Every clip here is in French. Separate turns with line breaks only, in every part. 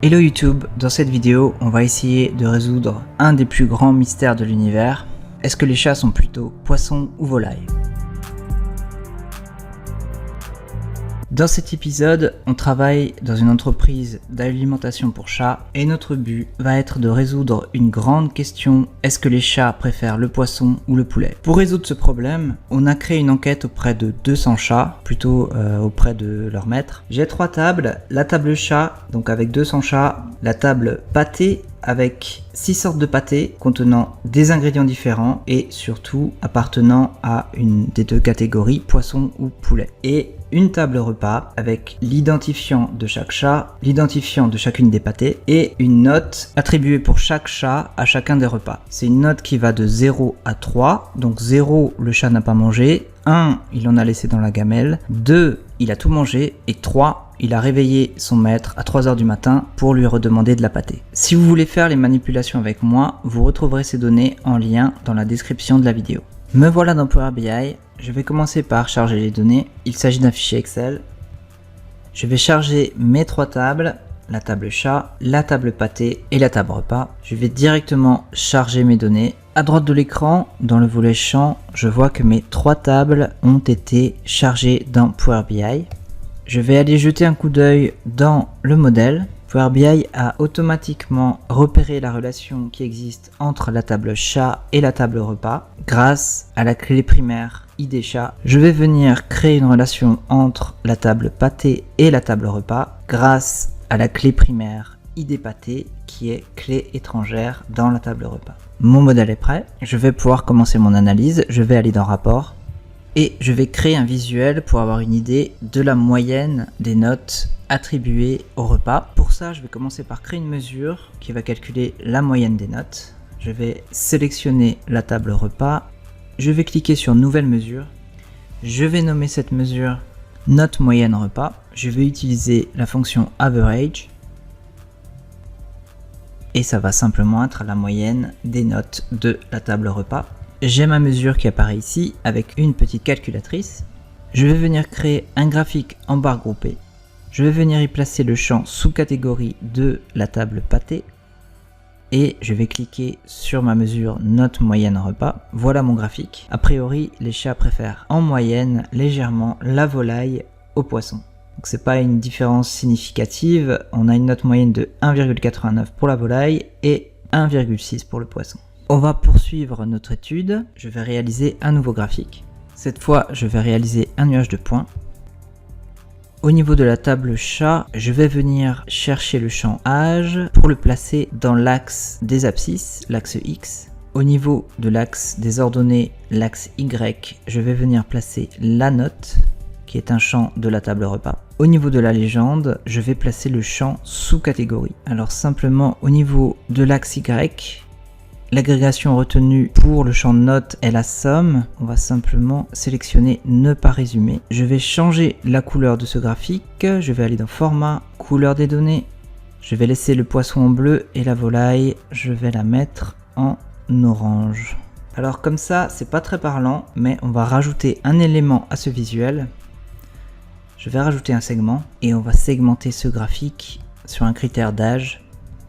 Hello YouTube, dans cette vidéo, on va essayer de résoudre un des plus grands mystères de l'univers. Est-ce que les chats sont plutôt poissons ou volailles? Dans cet épisode, on travaille dans une entreprise d'alimentation pour chats et notre but va être de résoudre une grande question: est-ce que les chats préfèrent le poisson ou le poulet? Pour résoudre ce problème, on a créé une enquête auprès de 200 chats, plutôt auprès de leur maître. J'ai 3 tables, la table chat, donc avec 200 chats, la table pâté avec 6 sortes de pâtés contenant des ingrédients différents et surtout appartenant à une des 2 catégories, poisson ou poulet. Et une table repas avec l'identifiant de chaque chat, l'identifiant de chacune des pâtés et une note attribuée pour chaque chat à chacun des repas. C'est une note qui va de 0 à 3, donc 0, le chat n'a pas mangé, 1, il en a laissé dans la gamelle, 2, il a tout mangé et 3, il a réveillé son maître à 3h du matin pour lui redemander de la pâtée. Si vous voulez faire les manipulations avec moi, vous retrouverez ces données en lien dans la description de la vidéo. Me voilà dans Power BI, je vais commencer par charger les données. Il s'agit d'un fichier Excel. Je vais charger mes 3 tables, la table chat, la table pâté et la table repas. Je vais directement charger mes données. À droite de l'écran, dans le volet champ, je vois que mes 3 tables ont été chargées dans Power BI. Je vais aller jeter un coup d'œil dans le modèle. Power BI a automatiquement repéré la relation qui existe entre la table chat et la table repas grâce à la clé primaire ID chat. Je vais venir créer une relation entre la table pâté et la table repas grâce à la clé primaire ID pâté qui est clé étrangère dans la table repas. Mon modèle est prêt, je vais pouvoir commencer mon analyse, je vais aller dans rapport et je vais créer un visuel pour avoir une idée de la moyenne des notes attribuées au repas. Pour ça, je vais commencer par créer une mesure qui va calculer la moyenne des notes. Je vais sélectionner la table repas, je vais cliquer sur nouvelle mesure, je vais nommer cette mesure note moyenne repas, je vais utiliser la fonction average et ça va simplement être la moyenne des notes de la table repas. J'ai ma mesure qui apparaît ici avec une petite calculatrice. Je vais venir créer un graphique en barre groupée. Je vais venir y placer le champ sous-catégorie de la table pâté. Et je vais cliquer sur ma mesure note moyenne repas. Voilà mon graphique. A priori, les chats préfèrent en moyenne légèrement la volaille au poisson. Donc c'est pas une différence significative. On a une note moyenne de 1,89 pour la volaille et 1,6 pour le poisson. On va poursuivre notre étude. Je vais réaliser un nouveau graphique. Cette fois, je vais réaliser un nuage de points. Au niveau de la table chat, je vais venir chercher le champ âge pour le placer dans l'axe des abscisses, l'axe X. Au niveau de l'axe des ordonnées, l'axe Y, je vais venir placer la note, qui est un champ de la table repas. Au niveau de la légende, je vais placer le champ sous-catégorie. Alors simplement, au niveau de l'axe Y, l'agrégation retenue pour le champ note est la somme. On va simplement sélectionner ne pas résumer. Je vais changer la couleur de ce graphique. Je vais aller dans format, couleur des données. Je vais laisser le poisson en bleu et la volaille, je vais la mettre en orange. Alors comme ça, c'est pas très parlant, mais on va rajouter un élément à ce visuel. Je vais rajouter un segment et on va segmenter ce graphique sur un critère d'âge.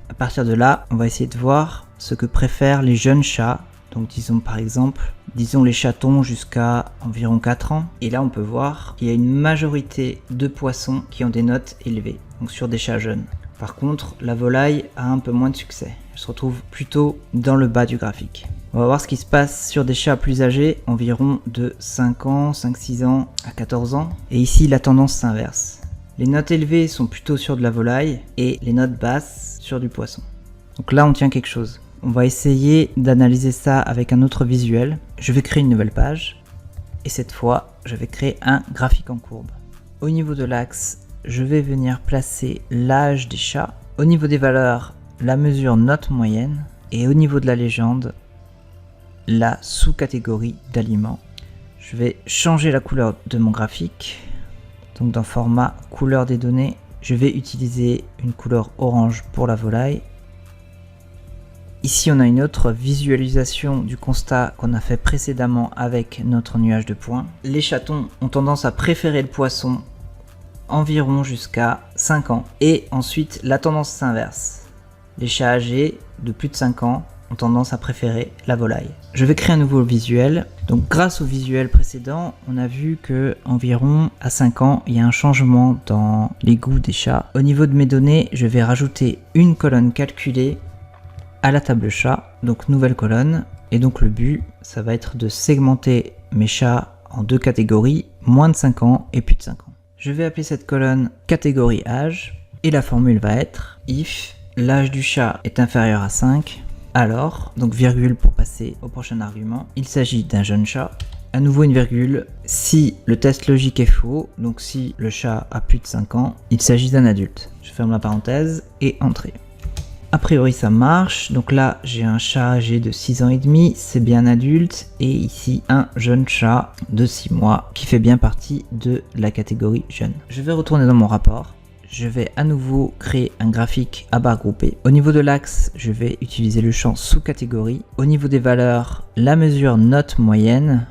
À partir de là, on va essayer de voir ce que préfèrent les jeunes chats. Donc disons par exemple, les chatons jusqu'à environ 4 ans. Et là on peut voir qu'il y a une majorité de poissons qui ont des notes élevées, donc sur des chats jeunes. Par contre, la volaille a un peu moins de succès. Elle se retrouve plutôt dans le bas du graphique. On va voir ce qui se passe sur des chats plus âgés, environ de 5 ans, 5-6 ans à 14 ans. Et ici la tendance s'inverse. Les notes élevées sont plutôt sur de la volaille et les notes basses sur du poisson. Donc là on tient quelque chose. On va essayer d'analyser ça avec un autre visuel. Je vais créer une nouvelle page et cette fois je vais créer un graphique en courbe. Au niveau de l'axe, je vais venir placer l'âge des chats. Au niveau des valeurs, la mesure note moyenne et au niveau de la légende, la sous-catégorie d'aliments. Je vais changer la couleur de mon graphique. Donc dans format couleur des données, je vais utiliser une couleur orange pour la volaille. Ici on a une autre visualisation du constat qu'on a fait précédemment avec notre nuage de points. Les chatons ont tendance à préférer le poisson environ jusqu'à 5 ans. Et ensuite, la tendance s'inverse. Les chats âgés de plus de 5 ans ont tendance à préférer la volaille. Je vais créer un nouveau visuel. Donc grâce au visuel précédent, on a vu que environ à 5 ans, il y a un changement dans les goûts des chats. Au niveau de mes données, je vais rajouter une colonne calculée à la table chat. Donc nouvelle colonne. Et donc le but, ça va être de segmenter mes chats en 2 catégories, moins de 5 ans et plus de 5 ans. Je vais appeler cette colonne catégorie âge. Et la formule va être if l'âge du chat est inférieur à 5, alors, donc virgule pour passer au prochain argument, il s'agit d'un jeune chat. À nouveau une virgule, si le test logique est faux, donc si le chat a plus de 5 ans, il s'agit d'un adulte. Je ferme la parenthèse et entrée. A priori ça marche, donc là j'ai un chat âgé de 6 ans et demi, c'est bien un adulte, et ici un jeune chat de 6 mois qui fait bien partie de la catégorie jeune. Je vais retourner dans mon rapport. Je vais à nouveau créer un graphique à barres groupées. Au niveau de l'axe, je vais utiliser le champ sous-catégorie. Au niveau des valeurs, la mesure note moyenne.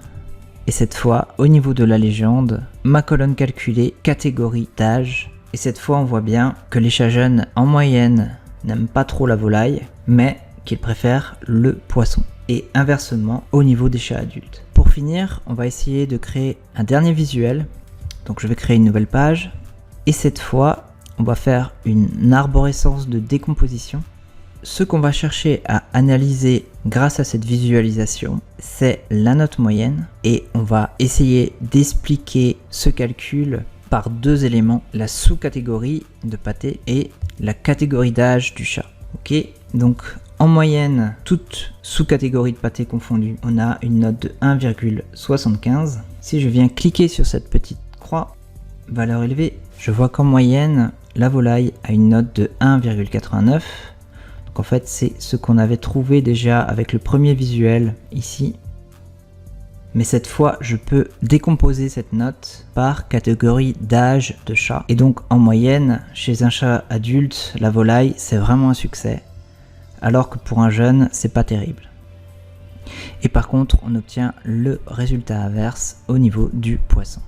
Et cette fois, au niveau de la légende, ma colonne calculée, catégorie d'âge. Et cette fois, on voit bien que les chats jeunes, en moyenne, n'aiment pas trop la volaille, mais qu'ils préfèrent le poisson. Et inversement, au niveau des chats adultes. Pour finir, on va essayer de créer un dernier visuel. Donc je vais créer une nouvelle page. Et cette fois, on va faire une arborescence de décomposition. Ce qu'on va chercher à analyser grâce à cette visualisation, c'est la note moyenne. Et on va essayer d'expliquer ce calcul par 2 éléments, la sous-catégorie de pâté et la catégorie d'âge du chat. Ok, donc en moyenne, toute sous-catégorie de pâté confondue, on a une note de 1,75. Si je viens cliquer sur cette petite croix, valeur élevée, je vois qu'en moyenne, la volaille a une note de 1,89. Donc en fait, c'est ce qu'on avait trouvé déjà avec le premier visuel ici. Mais cette fois, je peux décomposer cette note par catégorie d'âge de chat. Et donc en moyenne, chez un chat adulte, la volaille, c'est vraiment un succès. Alors que pour un jeune, c'est pas terrible. Et par contre, on obtient le résultat inverse au niveau du poisson.